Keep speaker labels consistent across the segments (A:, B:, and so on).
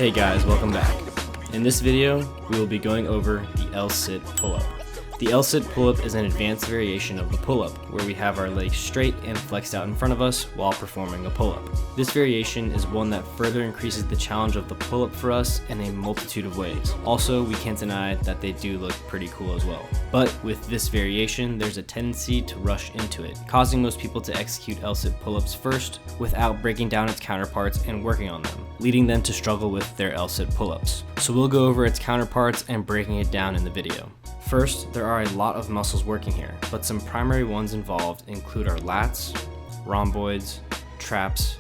A: Hey guys, welcome back. In this video, we will be going over the L-sit pull-up. The L-sit pull-up is an advanced variation of the pull-up, where we have our legs straight and flexed out in front of us while performing a pull-up. This variation is one that further increases the challenge of the pull-up for us in a multitude of ways. Also, we can't deny that they do look pretty cool as well. But with this variation, there's a tendency to rush into it, causing most people to execute L-sit pull-ups first without breaking down its counterparts and working on them, leading them to struggle with their L-sit pull-ups. So we'll go over its counterparts and breaking it down in the video. First, there are a lot of muscles working here, but some primary ones involved include our lats, rhomboids, traps,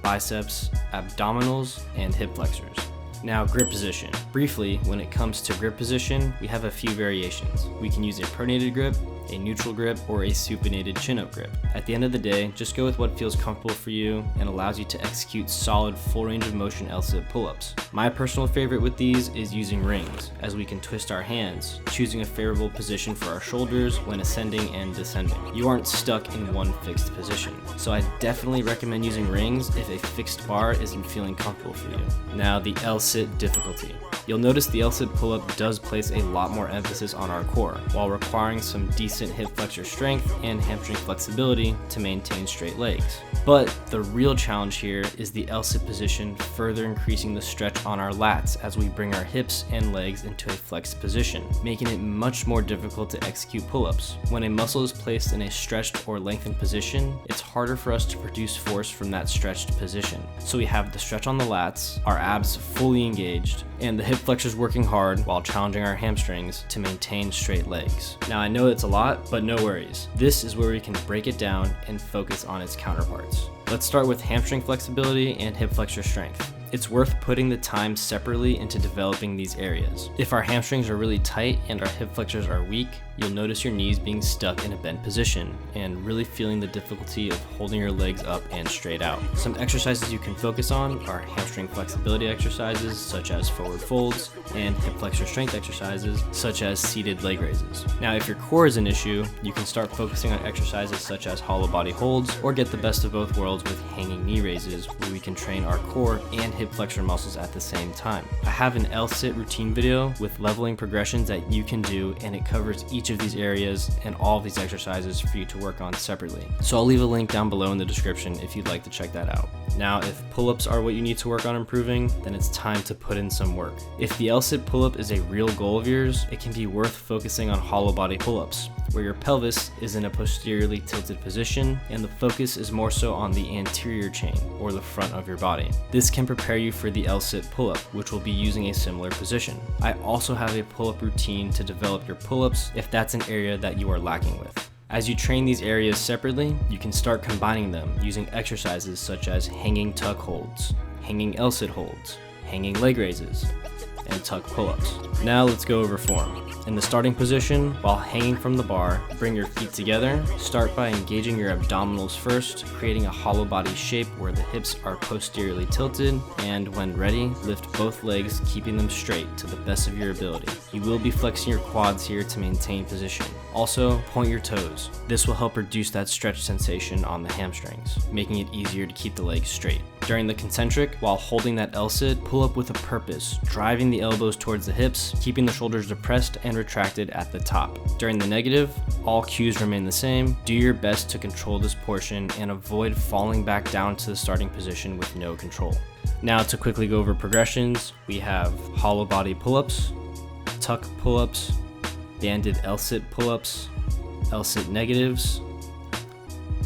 A: biceps, abdominals, and hip flexors. Now, grip position. Briefly, when it comes to grip position, we have a few variations. We can use a pronated grip, a neutral grip, or a supinated chin-up grip. At the end of the day, just go with what feels comfortable for you and allows you to execute solid full range of motion L-sit pull-ups. My personal favorite with these is using rings, as we can twist our hands, choosing a favorable position for our shoulders when ascending and descending. You aren't stuck in one fixed position, so I definitely recommend using rings if a fixed bar isn't feeling comfortable for you. Now, the L-sit difficulty. You'll notice the L-sit pull-up does place a lot more emphasis on our core, while requiring some decent hip flexor strength and hamstring flexibility to maintain straight legs. But the real challenge here is the L-sit position further increasing the stretch on our lats as we bring our hips and legs into a flexed position, making it much more difficult to execute pull-ups. When a muscle is placed in a stretched or lengthened position, it's harder for us to produce force from that stretched position. So we have the stretch on the lats, our abs fully engaged, and the hip flexors working hard while challenging our hamstrings to maintain straight legs. Now, I know it's a lot, but no worries. This is where we can break it down and focus on its counterparts. Let's start with hamstring flexibility and hip flexor strength. It's worth putting the time separately into developing these areas. If our hamstrings are really tight and our hip flexors are weak, you'll notice your knees being stuck in a bent position and really feeling the difficulty of holding your legs up and straight out. Some exercises you can focus on are hamstring flexibility exercises such as forward folds and hip flexor strength exercises such as seated leg raises. Now, if your core is an issue, you can start focusing on exercises such as hollow body holds or get the best of both worlds with hanging knee raises, where we can train our core and hip flexor muscles at the same time. I have an L-sit routine video with leveling progressions that you can do, and it covers each of these areas and all of these exercises for you to work on separately. So I'll leave a link down below in the description if you'd like to check that out. Now, if pull-ups are what you need to work on improving, then it's time to put in some work. If the L-sit pull-up is a real goal of yours, it can be worth focusing on hollow body pull-ups, where your pelvis is in a posteriorly tilted position and the focus is more so on the anterior chain, or the front of your body. This can prepare you for the L-sit pull-up, which will be using a similar position. I also have a pull-up routine to develop your pull-ups if that's an area that you are lacking with. As you train these areas separately, you can start combining them using exercises such as hanging tuck holds, hanging L-sit holds, hanging leg raises, and tuck pull-ups. Now let's go over form. In the starting position, while hanging from the bar, bring your feet together. Start by engaging your abdominals first, creating a hollow body shape where the hips are posteriorly tilted, and when ready, lift both legs, keeping them straight to the best of your ability. You will be flexing your quads here to maintain position. Also, point your toes. This will help reduce that stretch sensation on the hamstrings, making it easier to keep the legs straight. During the concentric, while holding that L-sit, pull up with a purpose, driving the elbows towards the hips, keeping the shoulders depressed and retracted at the top. During the negative, all cues remain the same. Do your best to control this portion and avoid falling back down to the starting position with no control. Now, to quickly go over progressions, we have hollow body pull-ups, tuck pull-ups, banded L-sit pull-ups, L-sit negatives,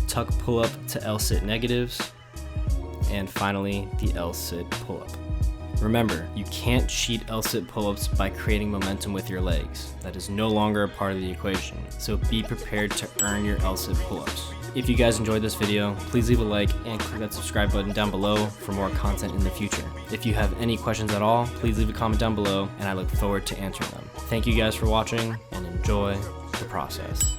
A: tuck pull-up to L-sit negatives, and finally the L-sit pull-up. Remember, you can't cheat L-sit pull-ups by creating momentum with your legs. That is no longer a part of the equation, so be prepared to earn your L-sit pull-ups. If you guys enjoyed this video, please leave a like and click that subscribe button down below for more content in the future. If you have any questions at all, please leave a comment down below and I look forward to answering them. Thank you guys for watching and enjoy the process.